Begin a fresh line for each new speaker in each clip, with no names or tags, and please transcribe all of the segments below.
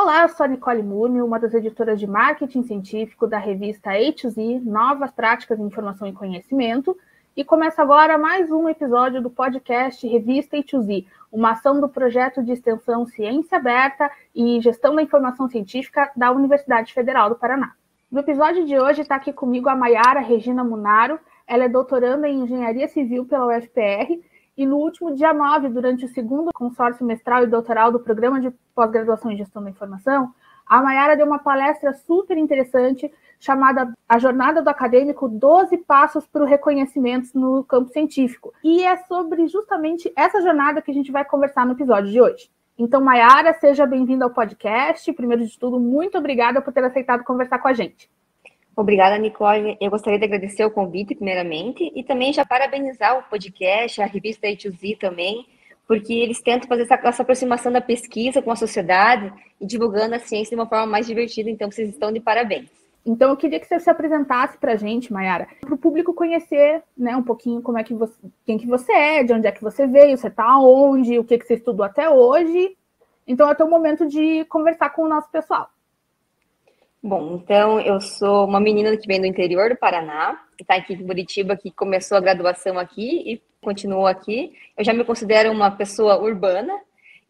Olá, eu sou a Nicole Múrmio, uma das editoras de marketing científico da revista A2Z, Novas Práticas em Informação e Conhecimento, e começa agora mais um episódio do podcast Revista A2Z, uma ação do projeto de extensão Ciência Aberta e Gestão da Informação Científica da Universidade Federal do Paraná. No episódio de hoje está aqui comigo a Mayara Regina Munaro. Ela é doutoranda em Engenharia Civil pela UFPR e no último dia 9, durante o segundo consórcio mestral e doutoral do Programa de Pós-Graduação em Gestão da Informação, a Mayara deu uma palestra super interessante chamada A Jornada do Acadêmico, 12 Passos para o Reconhecimento no Campo Científico. E é sobre justamente essa jornada que a gente vai conversar no episódio de hoje. Então, Mayara, seja bem-vinda ao podcast. Primeiro de tudo, muito obrigada por ter aceitado conversar com a gente.
Obrigada, Nicole. Eu gostaria de agradecer o convite, primeiramente, e também já parabenizar o podcast, a revista A2Z também, porque eles tentam fazer essa aproximação da pesquisa com a sociedade e divulgando a ciência de uma forma mais divertida, então vocês estão de parabéns.
Então, eu queria que você se apresentasse para a gente, Mayara, para o público conhecer, né, um pouquinho como é que você, quem que você é, de onde é que você veio, você está onde, o que você estudou até hoje. Então, é o momento de conversar com o nosso pessoal.
Bom, então eu sou uma menina que vem do interior do Paraná, que está aqui em Curitiba, que começou a graduação aqui e continuou aqui. Eu já me considero uma pessoa urbana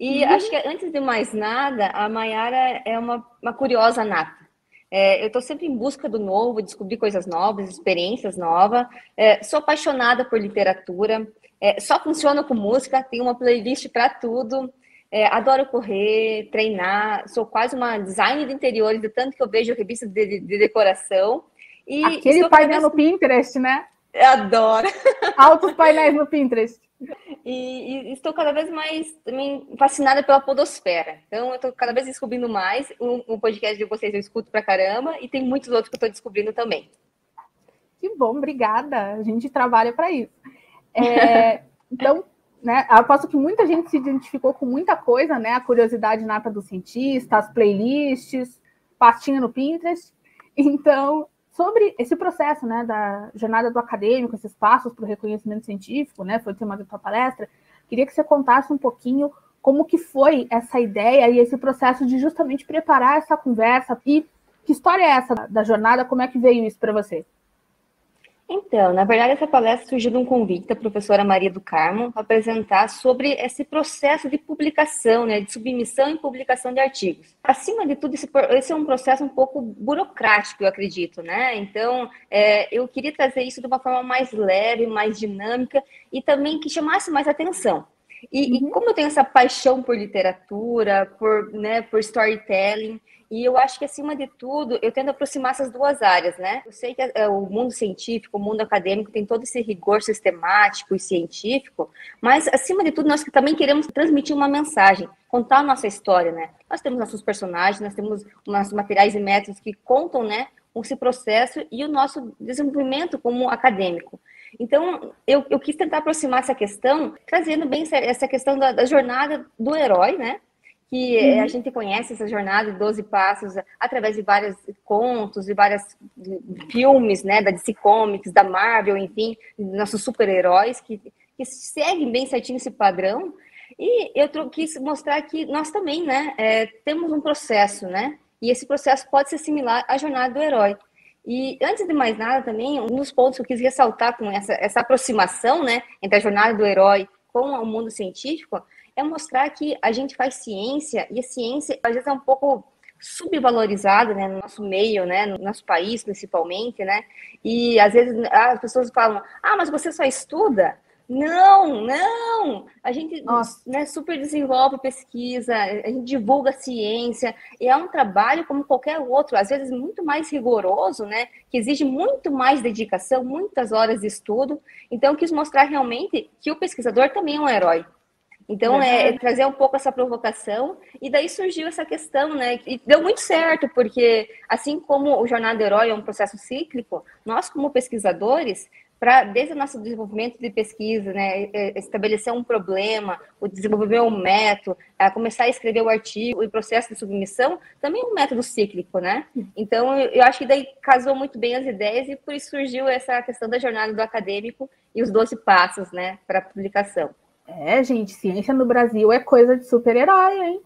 e acho que antes de mais nada, a Mayara é uma curiosa nata. Eu estou sempre em busca do novo, descobrir coisas novas, experiências novas. Sou apaixonada por literatura, só funciono com música, tenho uma playlist para tudo. Adoro correr, treinar, sou quase uma designer de interiores, de tanto que eu vejo revistas de decoração. E
aquele painel no Pinterest, né?
Adoro!
Altos painéis no Pinterest.
E estou cada vez mais também fascinada pela podosfera. Então, eu estou cada vez descobrindo mais. O podcast de vocês eu escuto pra caramba e tem muitos outros que eu estou descobrindo também.
Que bom, obrigada. A gente trabalha para isso. Então, né, aposto que muita gente se identificou com muita coisa, né? A curiosidade nata do cientista, as playlists, pastinha no Pinterest. Então, sobre esse processo, né, da jornada do acadêmico, esses passos para o reconhecimento científico, né, foi o tema da tua palestra, queria que você contasse um pouquinho como que foi essa ideia e esse processo de justamente preparar essa conversa e que história é essa da jornada, como é que veio isso para você?
Então, na verdade, essa palestra surgiu de um convite da professora Maria do Carmo para apresentar sobre esse processo de publicação, né, de submissão e publicação de artigos. Acima de tudo, esse é um processo um pouco burocrático, eu acredito, né? Então, eu queria trazer isso de uma forma mais leve, mais dinâmica e também que chamasse mais atenção. E como eu tenho essa paixão por literatura, por storytelling, e eu acho que, acima de tudo, eu tento aproximar essas duas áreas, né? Eu sei que o mundo científico, o mundo acadêmico tem todo esse rigor sistemático e científico, mas, acima de tudo, nós também queremos transmitir uma mensagem, contar a nossa história, né? Nós temos nossos personagens, nós temos nossos materiais e métodos que contam, né, esse processo e o nosso desenvolvimento como acadêmico. Então, eu quis tentar aproximar essa questão, trazendo bem essa questão da jornada do herói, né? Que a gente conhece essa jornada de 12 passos através de vários contos e vários filmes, né, da DC Comics, da Marvel, enfim, nossos super-heróis que seguem bem certinho esse padrão. E eu quis mostrar que nós também, né, temos um processo, né, e esse processo pode ser similar à jornada do herói. E, antes de mais nada, também, um dos pontos que eu quis ressaltar com essa aproximação, né, entre a jornada do herói com o mundo científico, é mostrar que a gente faz ciência, e a ciência, às vezes, é um pouco subvalorizada, né, no nosso meio, né, no nosso país, principalmente, né, e, às vezes, as pessoas falam, mas você só estuda? Não, a gente, né, super desenvolve pesquisa, a gente divulga ciência, e é um trabalho como qualquer outro, às vezes muito mais rigoroso, né, que exige muito mais dedicação, muitas horas de estudo. Então, eu quis mostrar realmente que o pesquisador também é um herói. Então, trazer um pouco essa provocação, e daí surgiu essa questão, né, e deu muito certo, porque assim como o Jornada do Herói é um processo cíclico, nós como pesquisadores, desde o nosso desenvolvimento de pesquisa, né, estabelecer um problema, o desenvolver um método, começar a escrever o artigo, e o processo de submissão, também é um método cíclico, né? Então, eu acho que daí casou muito bem as ideias, e por isso surgiu essa questão da jornada do acadêmico e os 12 passos, né, para a publicação.
Gente, ciência no Brasil é coisa de super-herói, hein?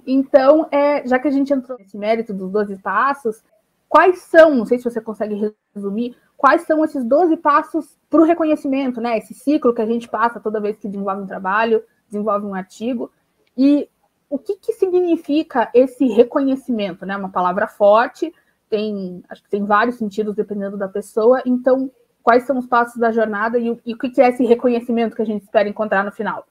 Então, já que a gente entrou nesse mérito dos 12 passos, quais são, não sei se você consegue resumir, quais são esses 12 passos para o reconhecimento, né? Esse ciclo que a gente passa toda vez que desenvolve um trabalho, desenvolve um artigo, e o que significa esse reconhecimento, né? Uma palavra forte, acho que tem vários sentidos dependendo da pessoa, então quais são os passos da jornada e o que é esse reconhecimento que a gente espera encontrar no final?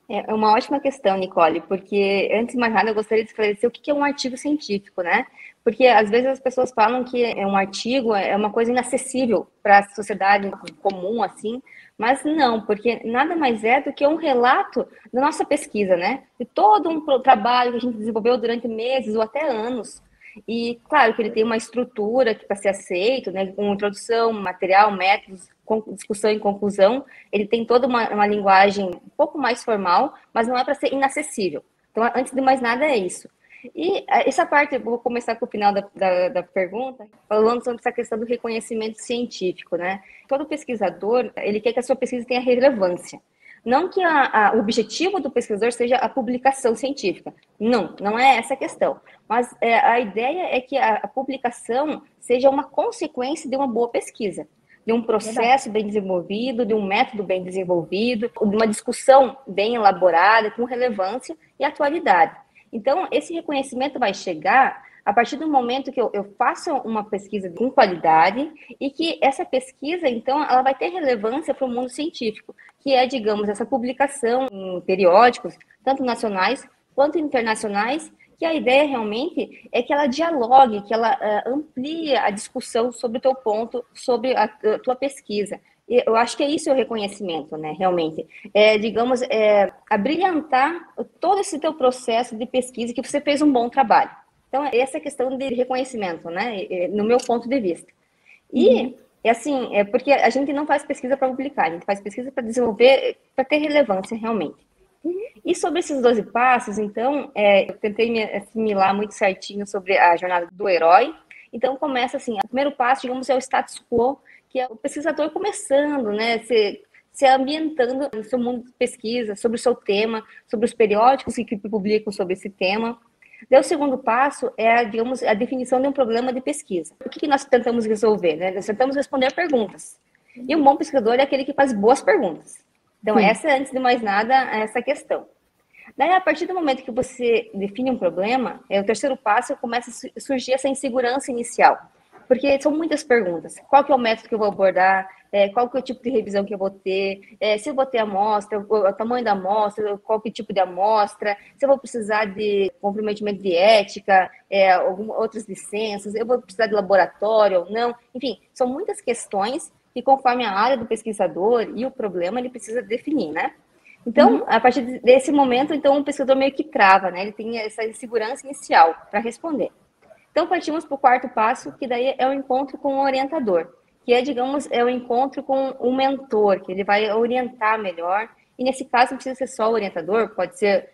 É uma ótima questão, Nicole, porque antes de mais nada eu gostaria de esclarecer o que é um artigo científico, né? Porque às vezes as pessoas falam que um artigo é uma coisa inacessível para a sociedade comum, assim, mas não, porque nada mais é do que um relato da nossa pesquisa, né? De todo um trabalho que a gente desenvolveu durante meses ou até anos. E claro que ele tem uma estrutura que para ser aceito, né, com introdução, material, métodos, discussão e conclusão. Ele tem toda uma linguagem um pouco mais formal, mas não é para ser inacessível. Então, antes de mais nada, é isso. E essa parte, eu vou começar com o final da pergunta, falando sobre essa questão do reconhecimento científico, né? Todo pesquisador, ele quer que a sua pesquisa tenha relevância. Não que o objetivo do pesquisador seja a publicação científica. Não é essa a questão. Mas a ideia é que a publicação seja uma consequência de uma boa pesquisa, de um processo bem desenvolvido, de um método bem desenvolvido, de uma discussão bem elaborada, com relevância e atualidade. Então, esse reconhecimento vai chegar a partir do momento que eu faço uma pesquisa com qualidade e que essa pesquisa, então, ela vai ter relevância para o mundo científico, que é, digamos, essa publicação em periódicos, tanto nacionais quanto internacionais, que a ideia realmente é que ela dialogue, que ela amplie a discussão sobre o teu ponto, sobre a tua pesquisa. Eu acho que é isso o reconhecimento, né, realmente. Digamos, abrilhantar todo esse teu processo de pesquisa, que você fez um bom trabalho. Então, essa questão de reconhecimento, né, no meu ponto de vista. E, assim, porque a gente não faz pesquisa para publicar, a gente faz pesquisa para desenvolver, para ter relevância realmente. E sobre esses 12 passos, então, eu tentei me assimilar muito certinho sobre a jornada do herói. Então, começa assim, o primeiro passo, digamos, é o status quo, que é o pesquisador começando, né, se ambientando no seu mundo de pesquisa, sobre o seu tema, sobre os periódicos que publicam sobre esse tema. Daí o segundo passo é, digamos, a definição de um problema de pesquisa. O que nós tentamos resolver, né? Nós tentamos responder perguntas. E um bom pesquisador é aquele que faz boas perguntas. Então, essa, antes de mais nada, é essa questão. Daí, a partir do momento que você define um problema, o terceiro passo, começa a surgir essa insegurança inicial. Porque são muitas perguntas. Qual que é o método que eu vou abordar? Qual que é o tipo de revisão que eu vou ter? Se eu vou ter amostra, o tamanho da amostra, qual que é o tipo de amostra? Se eu vou precisar de comprometimento de ética, outras licenças? Eu vou precisar de laboratório ou não? Enfim, são muitas questões que, conforme a área do pesquisador e o problema, ele precisa definir, né? Então, a partir desse momento, então, o pesquisador meio que trava, né? Ele tem essa insegurança inicial para responder. Então, partimos para o quarto passo, que daí é o encontro com o orientador, que é, digamos, o encontro com o mentor, que ele vai orientar melhor. E, nesse caso, não precisa ser só o orientador, pode ser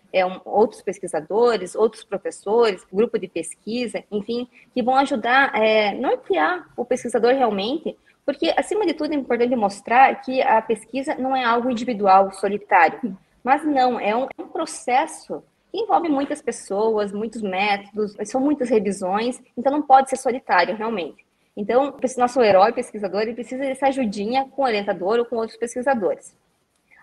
outros pesquisadores, outros professores, grupo de pesquisa, enfim, que vão ajudar a nortear o pesquisador realmente, porque, acima de tudo, é importante mostrar que a pesquisa não é algo individual, solitário, mas não, é um processo que envolve muitas pessoas, muitos métodos, são muitas revisões, então não pode ser solitário, realmente. Então, esse nosso herói pesquisador, ele precisa dessa ajudinha com o orientador ou com outros pesquisadores.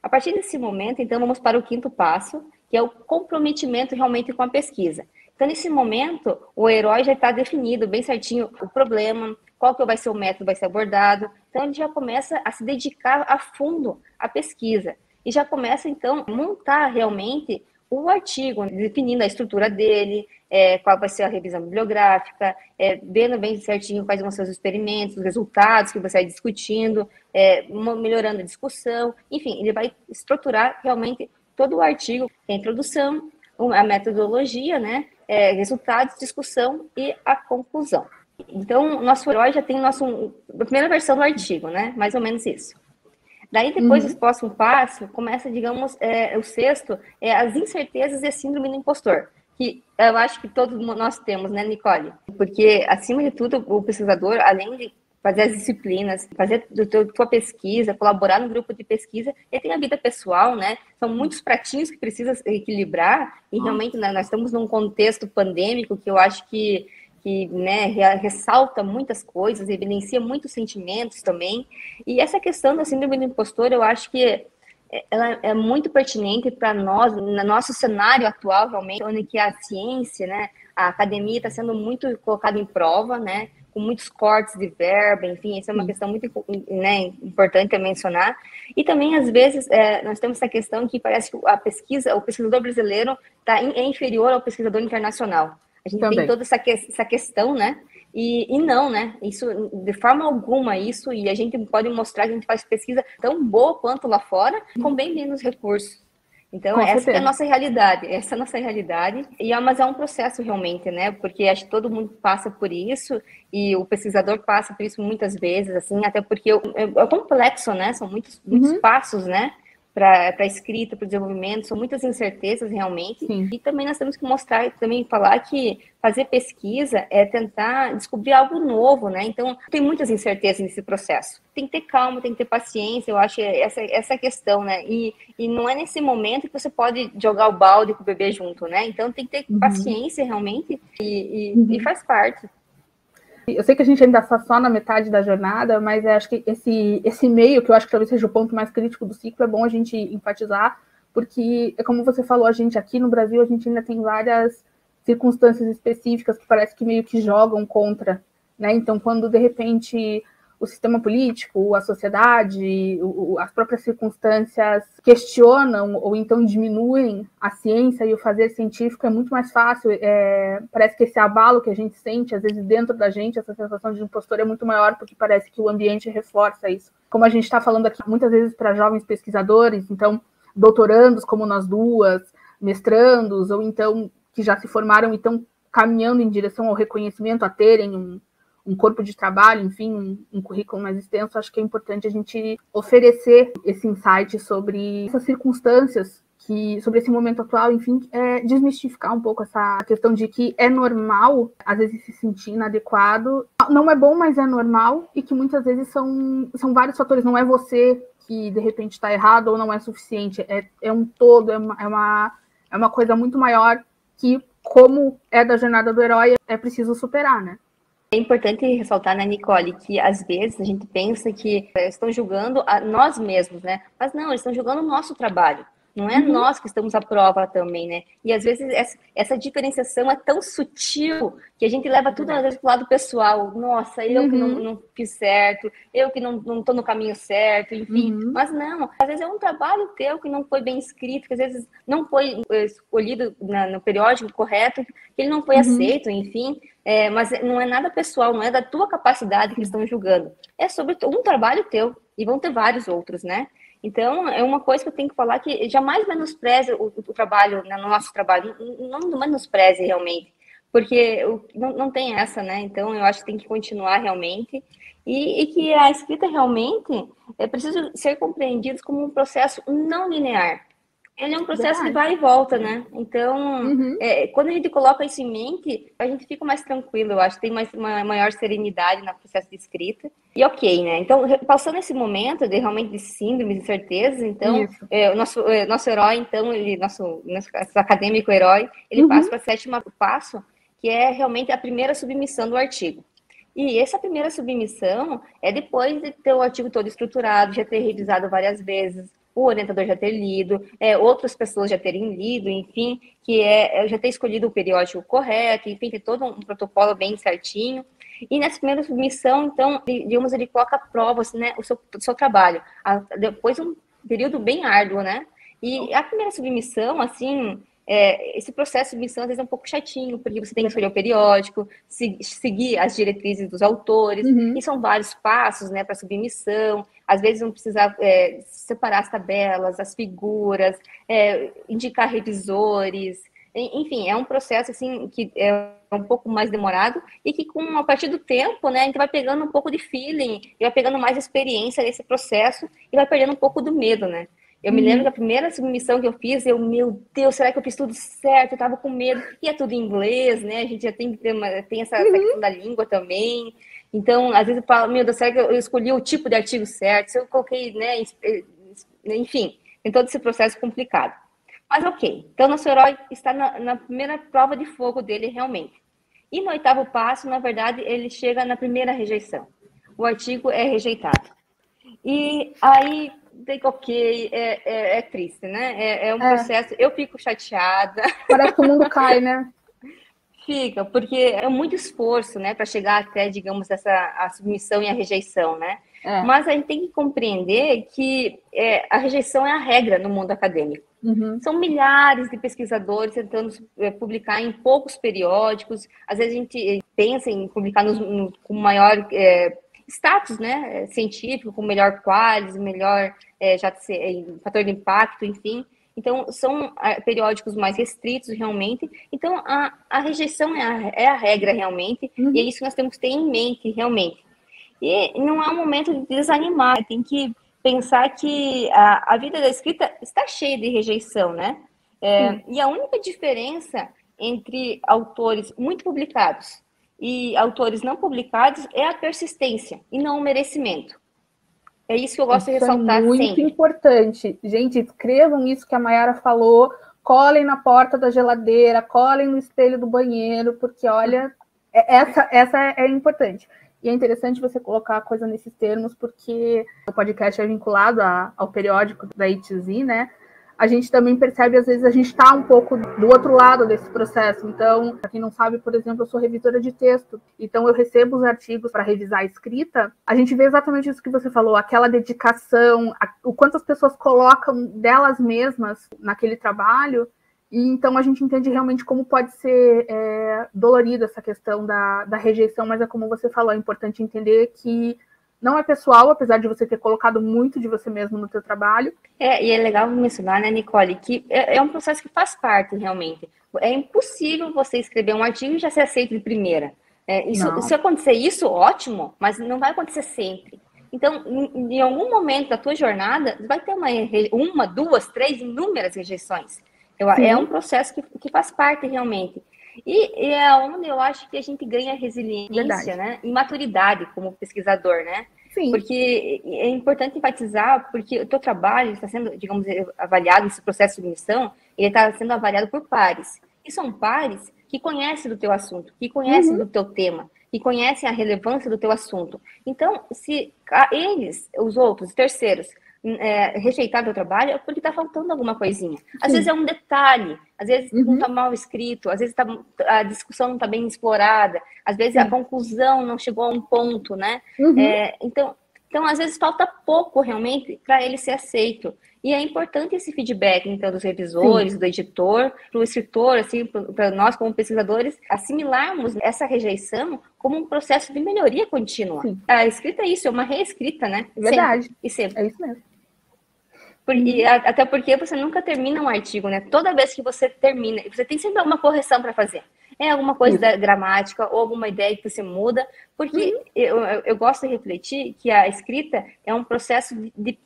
A partir desse momento, então, vamos para o quinto passo, que é o comprometimento realmente com a pesquisa. Então, nesse momento, o herói já está definido bem certinho o problema, qual que vai ser o método que vai ser abordado. Então, ele já começa a se dedicar a fundo à pesquisa. E já começa, então, a montar realmente o artigo, definindo a estrutura dele, qual vai ser a revisão bibliográfica, vendo bem certinho quais vão ser os experimentos, os resultados que você vai discutindo, melhorando a discussão. Enfim, ele vai estruturar realmente todo o artigo, a introdução, a metodologia, né, resultados, discussão e a conclusão. Então, o nosso herói já tem a primeira versão do artigo, né? Mais ou menos isso. Daí, depois do próximo passo, começa, digamos, o sexto, as incertezas e a síndrome do impostor, que eu acho que todos nós temos, né, Nicole? Porque, acima de tudo, o pesquisador, além de fazer as disciplinas, fazer tua pesquisa, colaborar no grupo de pesquisa, e tem a vida pessoal, né? São muitos pratinhos que precisa equilibrar, e realmente nós estamos num contexto pandêmico que eu acho que né, ressalta muitas coisas, evidencia muitos sentimentos também, e essa questão da síndrome do impostor, eu acho que ela é muito pertinente para nós, no nosso cenário atual, realmente, onde que a ciência, né, a academia está sendo muito colocada em prova, né, com muitos cortes de verba, enfim, isso é uma questão muito, né, importante a mencionar. E também, às vezes, nós temos essa questão que parece que o pesquisador brasileiro é inferior ao pesquisador internacional. A gente tem toda essa questão, né? E não, né? Isso, de forma alguma, isso, e a gente pode mostrar que a gente faz pesquisa tão boa quanto lá fora, com bem menos recursos. Então, essa é a nossa realidade, mas é um processo realmente, né? Porque acho que todo mundo passa por isso, e o pesquisador passa por isso muitas vezes, assim, até porque é complexo, né? São muitos passos, né? Para a escrita, para o desenvolvimento, são muitas incertezas realmente. Sim. E também nós temos que mostrar, também falar que fazer pesquisa é tentar descobrir algo novo, né? Então, tem muitas incertezas nesse processo. Tem que ter calma, tem que ter paciência, eu acho que essa é a questão, né? E não é nesse momento que você pode jogar o balde com o bebê junto, né? Então, tem que ter paciência realmente e faz parte.
Eu sei que a gente ainda está só na metade da jornada, mas acho que esse meio, que eu acho que talvez seja o ponto mais crítico do ciclo, é bom a gente enfatizar, porque, como você falou, a gente aqui no Brasil, a gente ainda tem várias circunstâncias específicas que parece que meio que jogam contra, né? Então, quando, de repente, o sistema político, a sociedade, as próprias circunstâncias questionam ou então diminuem a ciência e o fazer científico, é muito mais fácil. Parece que esse abalo que a gente sente, às vezes dentro da gente, essa sensação de impostor é muito maior, porque parece que o ambiente reforça isso. Como a gente está falando aqui muitas vezes para jovens pesquisadores, então doutorandos como nós duas, mestrandos, ou então que já se formaram e estão caminhando em direção ao reconhecimento, a terem um corpo de trabalho, enfim, um currículo mais extenso, acho que é importante a gente oferecer esse insight sobre essas circunstâncias, sobre esse momento atual, enfim, desmistificar um pouco essa questão de que é normal, às vezes, se sentir inadequado. Não é bom, mas é normal, e que muitas vezes são vários fatores, não é você que, de repente, está errado ou não é suficiente, é um todo, é uma coisa muito maior que, como é da jornada do herói, é preciso superar, né?
É importante ressaltar, né, Nicole, que às vezes a gente pensa que estão julgando a nós mesmos, né? Mas não, eles estão julgando o nosso trabalho. Não é nós que estamos à prova também, né? E às vezes essa diferenciação é tão sutil que a gente leva tudo às vezes pro lado pessoal. Nossa, eu que não fiz certo, eu que não estou no caminho certo, enfim. Mas não, às vezes é um trabalho teu que não foi bem escrito, que às vezes não foi escolhido no periódico correto, que ele não foi aceito, enfim. Mas não é nada pessoal, não é da tua capacidade que eles estão julgando. É sobre um trabalho teu, e vão ter vários outros, né? Então, é uma coisa que eu tenho que falar, que jamais menospreze o trabalho, né, no nosso trabalho, não menospreze realmente, porque não tem essa, né? Então, eu acho que tem que continuar realmente, e que a escrita realmente é preciso ser compreendido como um processo não linear. Ele é um processo de vai e volta, né? Então, quando a gente coloca isso em mente, a gente fica mais tranquilo, eu acho, tem uma maior serenidade no processo de escrita. E ok, né? Então, passando esse momento de realmente de síndromes e certezas, então, o nosso herói, então, nosso acadêmico herói, ele passa para o sétimo passo, que é realmente a primeira submissão do artigo. E essa primeira submissão é depois de ter o artigo todo estruturado, já ter revisado várias vezes, o orientador já ter lido, outras pessoas já terem lido, enfim, que já ter escolhido o periódico correto, enfim, ter todo um protocolo bem certinho. E nessa primeira submissão, então, digamos, ele coloca à prova, assim, né, o seu trabalho. Depois um período bem árduo, né? E a primeira submissão, assim, esse processo de submissão às vezes é um pouco chatinho, porque você tem que escolher o periódico, seguir as diretrizes dos autores, e são vários passos, né, para submissão. Às vezes vão precisar separar as tabelas, as figuras, indicar revisores. Enfim, é um processo assim que é um pouco mais demorado e que a partir do tempo, né, a gente vai pegando um pouco de feeling e vai pegando mais experiência nesse processo e vai perdendo um pouco do medo, né? Eu me lembro que a primeira submissão que eu fiz, meu Deus, será que eu fiz tudo certo? Eu tava com medo. E é tudo em inglês, né? A gente já tem que ter tem essa questão da língua também. Então, às vezes eu falo, meu Deus, será que eu escolhi o tipo de artigo certo? Se eu coloquei, né? Enfim, tem todo esse processo complicado. Mas ok, então nosso herói está na primeira prova de fogo dele realmente. E no 8º passo, na verdade, ele chega na primeira rejeição. O artigo é rejeitado. E aí, ok, é triste, né? É um processo, eu fico chateada.
Parece que o mundo cai, né?
Fica, porque é muito esforço, né, para chegar até, digamos, a submissão e a rejeição, né? Mas a gente tem que compreender que a rejeição é a regra no mundo acadêmico. São milhares de pesquisadores tentando publicar em poucos periódicos. Às vezes a gente pensa em publicar com maior status, né, científico, com melhor qualis, melhor fator de impacto, enfim. Então, são periódicos mais restritos, realmente. Então, a rejeição é a regra, realmente. E é isso que nós temos que ter em mente, realmente. E não é um momento de desanimar. Tem que pensar que a vida da escrita está cheia de rejeição, né? E a única diferença entre autores muito publicados e autores não publicados é a persistência e não o merecimento. É isso que eu gosto de ressaltar
sempre. Muito importante. Gente, escrevam isso que a Mayara falou, colhem na porta da geladeira, colhem no espelho do banheiro, porque, olha, essa é importante. E é interessante você colocar a coisa nesses termos, porque o podcast é vinculado ao periódico da A2Z, né? A gente também percebe, às vezes, a gente está um pouco do outro lado desse processo. Então, para quem não sabe, por exemplo, eu sou revisora de texto. Então, eu recebo os artigos para revisar a escrita. A gente vê exatamente isso que você falou, aquela dedicação, o quanto as pessoas colocam delas mesmas naquele trabalho. E então, a gente entende realmente como pode ser dolorida essa questão da rejeição. Mas é como você falou, é importante entender que não é pessoal, apesar de você ter colocado muito de você mesmo no seu trabalho.
E é legal mencionar, né, Nicole, que é um processo que faz parte, realmente. É impossível você escrever um artigo e já ser aceito de primeira. Se acontecer isso, ótimo, mas não vai acontecer sempre. Então, em algum momento da tua jornada, vai ter uma, duas, três, inúmeras rejeições. É um processo que faz parte, realmente. E é onde eu acho que a gente ganha resiliência, né? E maturidade como pesquisador, né?
Sim.
Porque é importante enfatizar, porque o teu trabalho está sendo, digamos, avaliado nesse processo de submissão, ele está sendo avaliado por pares. E são pares que conhecem do teu assunto, que conhecem do teu tema, que conhecem a relevância do teu assunto. Então, se eles, os outros, os terceiros, rejeitar o trabalho, é porque está faltando alguma coisinha. Às vezes é um detalhe, às vezes não está mal escrito, às vezes a discussão não está bem explorada, às vezes a conclusão não chegou a um ponto, né? Então, às vezes falta pouco realmente para ele ser aceito. E é importante esse feedback, então, dos revisores, do editor, para o escritor, assim, para nós como pesquisadores, assimilarmos essa rejeição como um processo de melhoria contínua. A escrita é isso, é uma reescrita, né?
Verdade.
Sempre, e sempre.
É isso mesmo.
Até porque você nunca termina um artigo, né? Toda vez que você termina, você tem sempre alguma correção para fazer. Alguma coisa da gramática ou alguma ideia que você muda, porque eu gosto de refletir que a escrita é um processo,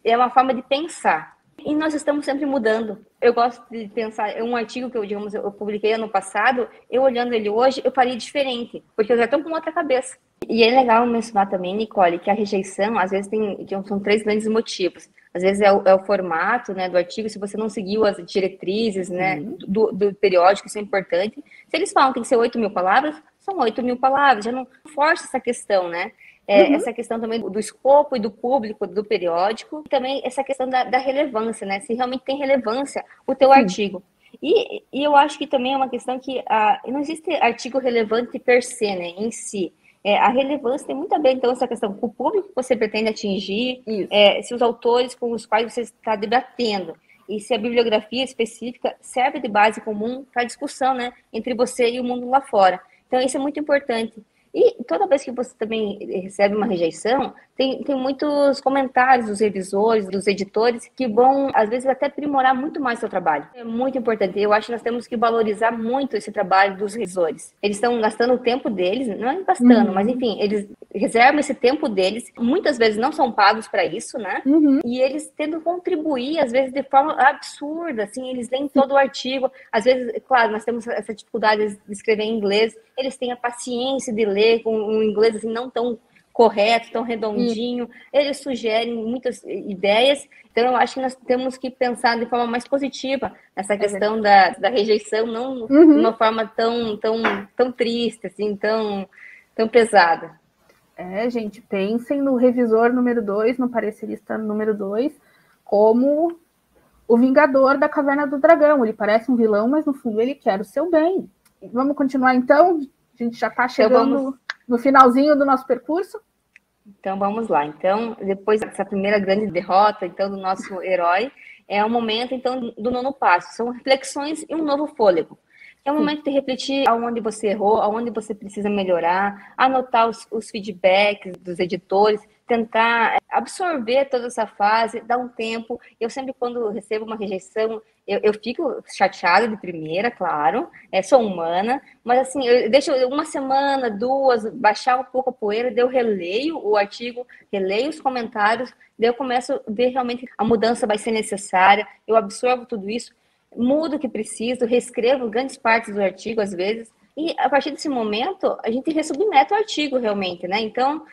é uma forma de pensar. E nós estamos sempre mudando. Eu gosto de pensar, um artigo que eu publiquei ano passado, eu olhando ele hoje, eu faria diferente, porque eu já estou com outra cabeça. E é legal mencionar também, Nicole, que a rejeição, às vezes, são 3 grandes motivos. Às vezes é o formato, né, do artigo, se você não seguiu as diretrizes, né, do periódico, isso é importante. Se eles falam que tem que ser 8.000 palavras, são 8.000 palavras, já não força essa questão, né? Essa questão também do escopo e do público do periódico, e também essa questão da relevância, né? Se realmente tem relevância o teu artigo. E eu acho que também é uma questão que não existe artigo relevante per se, né, em si. A relevância tem muito a ver, então, essa questão com o público que você pretende atingir, se os autores com os quais você está debatendo, e se a bibliografia específica serve de base comum para a discussão, né, entre você e o mundo lá fora. Então, isso é muito importante. E toda vez que você também recebe uma rejeição, tem muitos comentários dos revisores, dos editores, que vão, às vezes, até aprimorar muito mais o seu trabalho. É muito importante. Eu acho que nós temos que valorizar muito esse trabalho dos revisores. Eles estão gastando o tempo deles, não é gastando, mas enfim, eles reservam esse tempo deles, muitas vezes não são pagos para isso, né? E eles tentam contribuir, às vezes, de forma absurda, assim, eles leem todo o artigo, às vezes, claro, nós temos essa dificuldade de escrever em inglês, eles têm a paciência de ler com um inglês, assim, não tão correto, tão redondinho, eles sugerem muitas ideias, então eu acho que nós temos que pensar de forma mais positiva nessa questão da rejeição, não de uma forma tão triste, assim, tão pesada.
Gente, pensem no revisor número 2, no parecerista número 2, como o vingador da Caverna do Dragão. Ele parece um vilão, mas no fundo ele quer o seu bem. Vamos continuar então? A gente já está chegando no finalzinho do nosso percurso.
Então vamos lá. Então, depois dessa primeira grande derrota, então, do nosso herói, é o momento então do nono passo. São reflexões e um novo fôlego. É o momento de refletir aonde você errou, aonde você precisa melhorar, anotar os feedbacks dos editores, tentar absorver toda essa fase, dar um tempo. Eu sempre, quando recebo uma rejeição, eu fico chateada de primeira, claro, sou humana, mas assim, eu deixo uma semana, 2, baixar um pouco a poeira, daí eu releio o artigo, releio os comentários, daí eu começo a ver realmente a mudança vai ser necessária, eu absorvo tudo isso, mudo o que preciso, reescrevo grandes partes do artigo, às vezes, e a partir desse momento, a gente resubmete o artigo realmente, né? Então,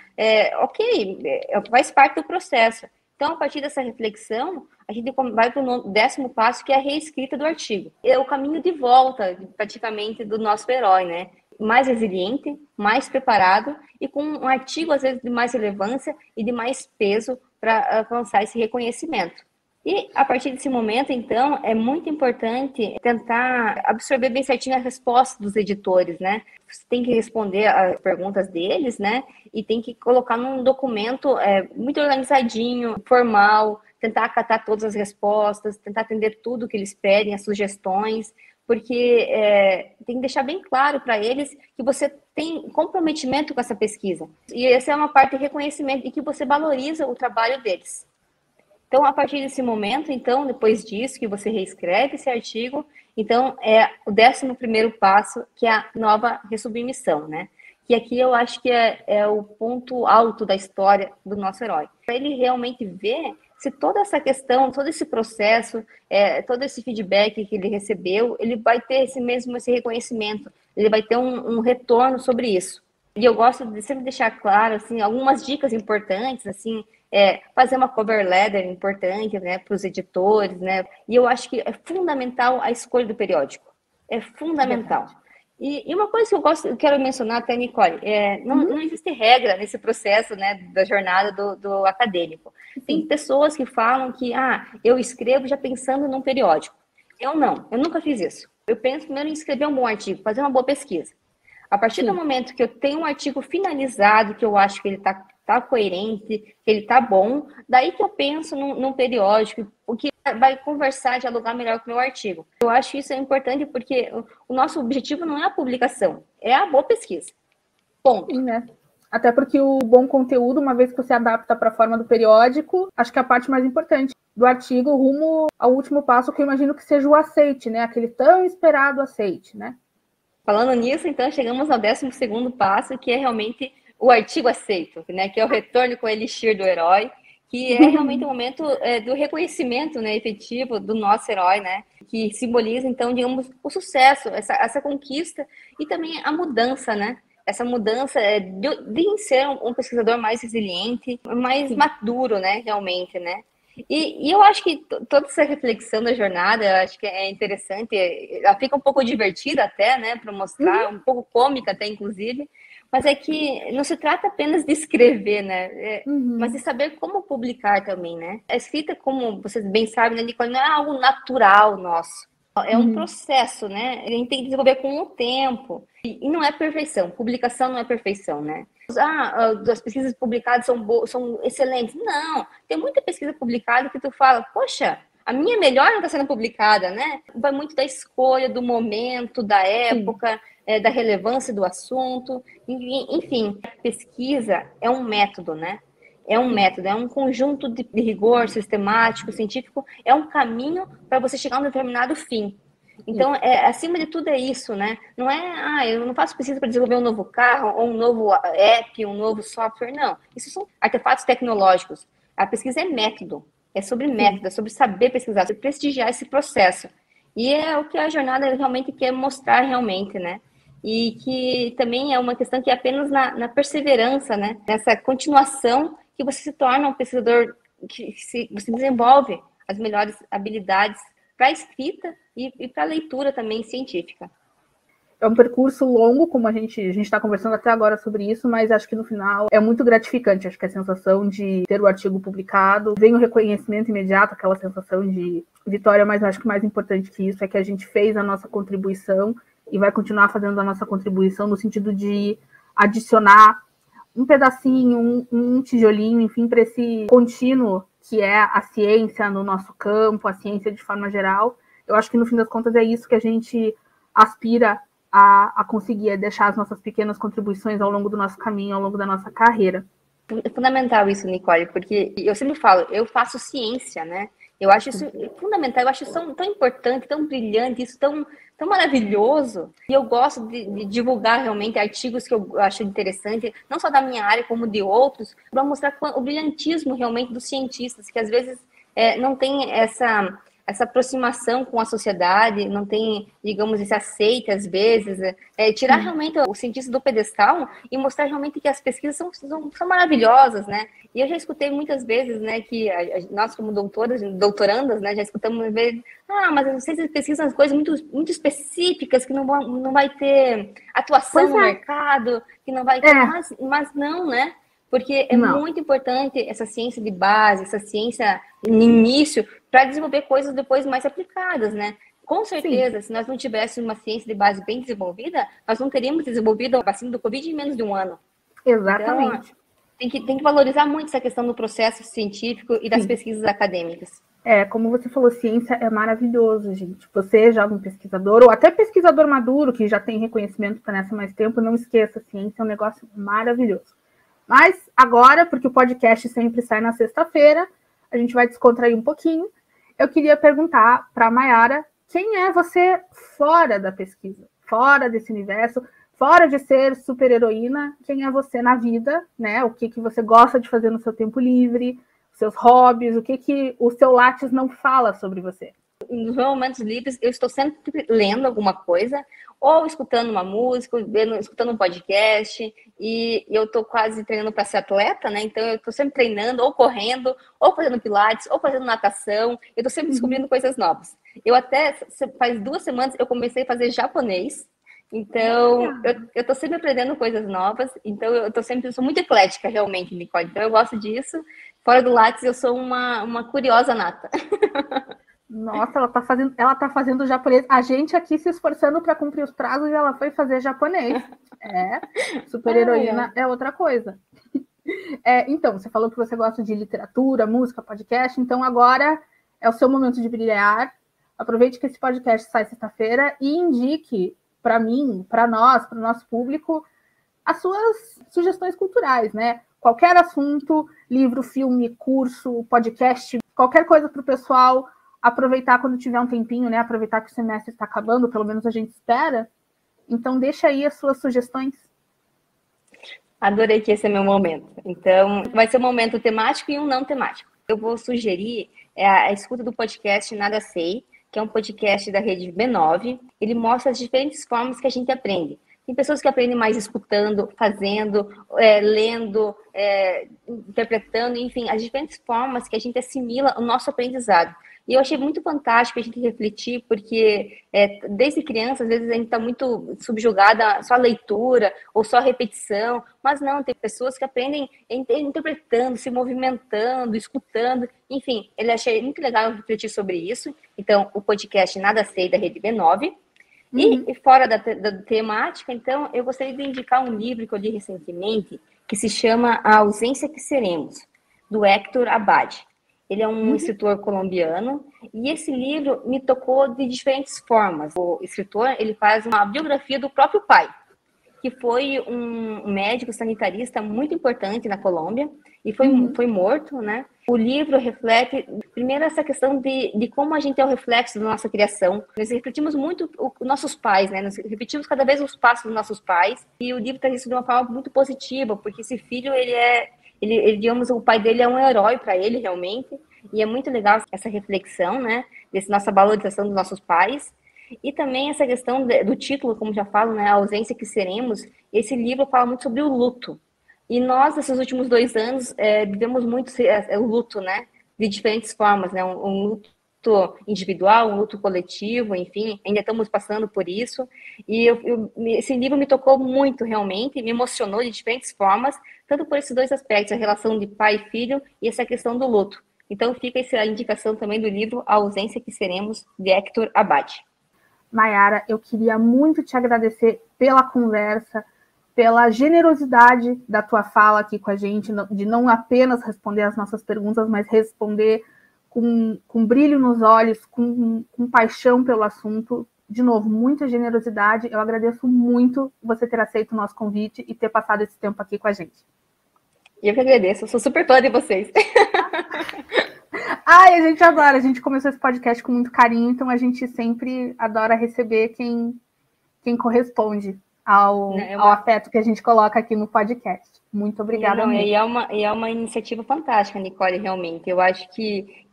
faz parte do processo. Então, a partir dessa reflexão, a gente vai para o 10º passo, que é a reescrita do artigo. É o caminho de volta, praticamente, do nosso herói, né? Mais resiliente, mais preparado e com um artigo, às vezes, de mais relevância e de mais peso para alcançar esse reconhecimento. E, a partir desse momento, então, é muito importante tentar absorver bem certinho a resposta dos editores, né? Você tem que responder as perguntas deles, né? E tem que colocar num documento muito organizadinho, formal, tentar acatar todas as respostas, tentar atender tudo que eles pedem, as sugestões, porque tem que deixar bem claro para eles que você tem comprometimento com essa pesquisa. E essa é uma parte de reconhecimento e que você valoriza o trabalho deles. Então, a partir desse momento, então, depois disso, que você reescreve esse artigo, então, é o 11º passo, que é a nova resubmissão, né? Que aqui eu acho que é o ponto alto da história do nosso herói. Para ele realmente ver se toda essa questão, todo esse processo, todo esse feedback que ele recebeu, ele vai ter esse reconhecimento, ele vai ter um retorno sobre isso. E eu gosto de sempre deixar claro, assim, algumas dicas importantes, assim, fazer uma cover letter importante, né, para os editores, né, e eu acho que é fundamental a escolha do periódico, é fundamental. E uma coisa que eu quero mencionar até, Nicole, não existe regra nesse processo, né, da jornada do acadêmico. Tem pessoas que falam que, eu escrevo já pensando num periódico. Eu nunca fiz isso. Eu penso primeiro em escrever um bom artigo, fazer uma boa pesquisa. A partir do momento que eu tenho um artigo finalizado, que eu acho que ele está coerente, que ele está bom, daí que eu penso num periódico, o que vai conversar, dialogar melhor com o meu artigo. Eu acho isso importante porque o nosso objetivo não é a publicação, é a boa pesquisa. Ponto.
Sim, né? Até porque o bom conteúdo, uma vez que você adapta para a forma do periódico, acho que é a parte mais importante do artigo rumo ao último passo, que eu imagino que seja o aceite, né? Aquele tão esperado aceite, né?
Falando nisso, então, chegamos ao 12º passo, que é realmente o artigo aceito, né? Que é o retorno com o elixir do herói, que é realmente o momento do reconhecimento, né, efetivo do nosso herói, né? Que simboliza, então, digamos, o sucesso, essa conquista e também a mudança, né? Essa mudança de ser um pesquisador mais resiliente, mais maduro, né? Realmente, né? E eu acho que toda essa reflexão da jornada, eu acho que é interessante, ela fica um pouco divertida até, né, para mostrar, um pouco cômica até, inclusive, mas é que não se trata apenas de escrever, né, mas de saber como publicar também, né. A escrita, como vocês bem sabem, né, Nicole, não é algo natural nosso. É um processo, né? A gente tem que desenvolver com o tempo. E não é perfeição. Publicação não é perfeição, né? As pesquisas publicadas são excelentes. Não. Tem muita pesquisa publicada que tu fala, poxa, a minha melhor não está sendo publicada, né? Vai muito da escolha, do momento, da época, da relevância do assunto. Enfim, pesquisa é um método, né? É um método, é um conjunto de rigor sistemático, científico, é um caminho para você chegar a um determinado fim. Então, acima de tudo é isso, né? Não é, eu não faço pesquisa para desenvolver um novo carro, ou um novo app, um novo software, não. Isso são artefatos tecnológicos. A pesquisa é método, é sobre método, é sobre saber pesquisar, sobre prestigiar esse processo. E é o que a jornada realmente quer mostrar realmente, né? E que também é uma questão que é apenas na perseverança, né? Nessa continuação que você se torna um pesquisador, você desenvolve as melhores habilidades para a escrita e para a leitura também científica.
É um percurso longo, como a gente está conversando até agora sobre isso, mas acho que no final é muito gratificante. Acho que a sensação de ter o artigo publicado, vem o reconhecimento imediato, aquela sensação de vitória, mas acho que mais importante que isso é que a gente fez a nossa contribuição e vai continuar fazendo a nossa contribuição no sentido de adicionar um pedacinho, um tijolinho, enfim, para esse contínuo que é a ciência no nosso campo, a ciência de forma geral. Eu acho que, no fim das contas, é isso que a gente aspira a conseguir, é deixar as nossas pequenas contribuições ao longo do nosso caminho, ao longo da nossa carreira.
É fundamental isso, Nicole, porque eu sempre falo, eu faço ciência, né? Eu acho isso fundamental, eu acho isso tão importante, tão brilhante, isso tão maravilhoso. E eu gosto de divulgar realmente artigos que eu acho interessante, não só da minha área, como de outros, para mostrar o brilhantismo realmente dos cientistas, que às vezes não tem essa aproximação com a sociedade, não tem, digamos, esse aceite às vezes, tirar realmente o cientista do pedestal e mostrar realmente que as pesquisas são maravilhosas, né? E eu já escutei muitas vezes, né, que nós como doutorandas, né, já escutamos vezes, mas vocês pesquisam as coisas muito, muito específicas, que não vai ter atuação no mercado, que não vai ter, mas não, né? Porque é muito importante essa ciência de base, essa ciência no início, para desenvolver coisas depois mais aplicadas, né? Com certeza, se nós não tivéssemos uma ciência de base bem desenvolvida, nós não teríamos desenvolvido a vacina do Covid em menos de um ano.
Exatamente.
Então, tem que valorizar muito essa questão do processo científico e das pesquisas acadêmicas.
Como você falou, ciência é maravilhoso, gente. Você, jovem pesquisador, ou até pesquisador maduro, que já tem reconhecimento para nessa mais tempo, não esqueça, ciência é um negócio maravilhoso. Mas agora, porque o podcast sempre sai na sexta-feira, a gente vai descontrair um pouquinho. Eu queria perguntar para a Mayara, quem é você fora da pesquisa? Fora desse universo, fora de ser super-heroína, quem é você na vida, né? O que você gosta de fazer no seu tempo livre, seus hobbies, o que o seu Lattes não fala sobre você?
Nos meus momentos livres, eu estou sempre lendo alguma coisa, ou escutando uma música, escutando um podcast, e eu estou quase treinando para ser atleta, né? Então eu estou sempre treinando, ou correndo, ou fazendo pilates, ou fazendo natação, eu estou sempre descobrindo coisas novas. Eu até, faz 2 semanas, eu comecei a fazer japonês, então eu estou sempre aprendendo coisas novas, então eu sou muito eclética realmente, Nicole, então eu gosto disso. Fora do Lattes, eu sou uma curiosa nata.
Nossa, ela tá fazendo japonês. A gente aqui se esforçando para cumprir os prazos e ela foi fazer japonês. Super-heroína é outra coisa. Então, você falou que você gosta de literatura, música, podcast, então agora é o seu momento de brilhar. Aproveite que esse podcast sai sexta-feira e indique para mim, para nós, para o nosso público, as suas sugestões culturais, né? Qualquer assunto, livro, filme, curso, podcast, qualquer coisa para o pessoal aproveitar quando tiver um tempinho, né? Aproveitar que o semestre está acabando, pelo menos a gente espera. Então, deixa aí as suas sugestões.
Adorei que esse é meu momento. Então, vai ser um momento temático e um não temático. Eu vou sugerir a escuta do podcast Nada Sei, que é um podcast da rede B9. Ele mostra as diferentes formas que a gente aprende. Tem pessoas que aprendem mais escutando, fazendo, lendo, interpretando, enfim, as diferentes formas que a gente assimila o nosso aprendizado. E eu achei muito fantástico a gente refletir, porque desde criança, às vezes a gente está muito subjugada só a leitura ou só a repetição, mas não, tem pessoas que aprendem interpretando, se movimentando, escutando, enfim, eu achei muito legal refletir sobre isso. Então, o podcast Nada Sei, da Rede B9. E fora da temática, então, eu gostaria de indicar um livro que eu li recentemente, que se chama A Ausência que Seremos, do Hector Abad. Ele é um escritor colombiano e esse livro me tocou de diferentes formas. O escritor, ele faz uma biografia do próprio pai, que foi um médico sanitarista muito importante na Colômbia e foi morto, né? O livro reflete, primeiro, essa questão de como a gente é o reflexo da nossa criação. Nós refletimos muito os nossos pais, né? Nós repetimos cada vez os passos dos nossos pais e o livro traz isso de uma forma muito positiva, porque esse filho, digamos, o pai dele é um herói para ele, realmente, e é muito legal essa reflexão, né? Dessa nossa valorização dos nossos pais. E também essa questão do título, como já falo, né, a ausência que seremos. Esse livro fala muito sobre o luto. E nós, nesses últimos 2 anos, vivemos muito o luto, né, de diferentes formas, né, um luto individual, um luto coletivo, enfim, ainda estamos passando por isso. E esse livro me tocou muito, realmente, me emocionou de diferentes formas, tanto por esses 2 aspectos, a relação de pai e filho e essa questão do luto. Então, fica a indicação também do livro A Ausência que Seremos, de Hector Abad.
Mayara, eu queria muito te agradecer pela conversa, pela generosidade da tua fala aqui com a gente, de não apenas responder as nossas perguntas, mas responder com brilho nos olhos, com paixão pelo assunto. De novo, muita generosidade. Eu agradeço muito você ter aceito o nosso convite e ter passado esse tempo aqui com a gente.
Eu que agradeço, eu sou super fã de vocês.
Ai, a gente adora, a gente começou esse podcast com muito carinho, então a gente sempre adora receber quem corresponde ao afeto que a gente coloca aqui no podcast. Muito obrigada mesmo.
E é uma iniciativa fantástica, Nicole, realmente. Eu acho que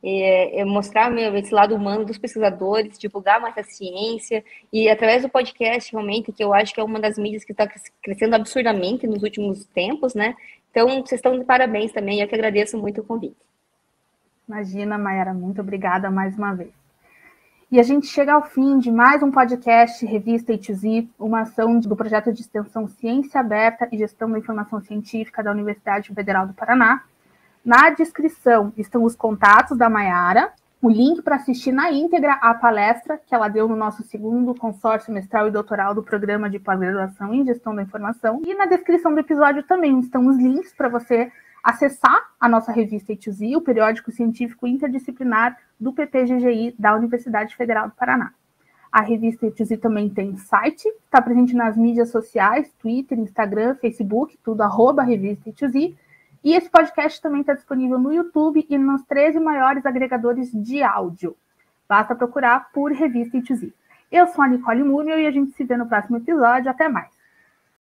mostrar esse lado humano dos pesquisadores, divulgar mais a ciência, e através do podcast, realmente, que eu acho que é uma das mídias que está crescendo absurdamente nos últimos tempos, né? Então, vocês estão de parabéns também, eu que agradeço muito o convite.
Imagina, Mayara, muito obrigada mais uma vez. E a gente chega ao fim de mais um podcast Revista A2Z, uma ação do projeto de extensão Ciência Aberta e Gestão da Informação Científica da Universidade Federal do Paraná. Na descrição estão os contatos da Mayara, o link para assistir na íntegra a palestra que ela deu no nosso 2º consórcio mestral e doutoral do Programa de Pós-Graduação em Gestão da Informação. E na descrição do episódio também estão os links para você acessar a nossa revista A2Z, o periódico científico interdisciplinar do PPGGI da Universidade Federal do Paraná. A revista A2Z também tem site, está presente nas mídias sociais, Twitter, Instagram, Facebook, tudo @revista A2Z. E esse podcast também está disponível no YouTube e nos 13 maiores agregadores de áudio. Basta procurar por Revista A2Z. Eu sou a Nicole Múnio e a gente se vê no próximo episódio. Até mais!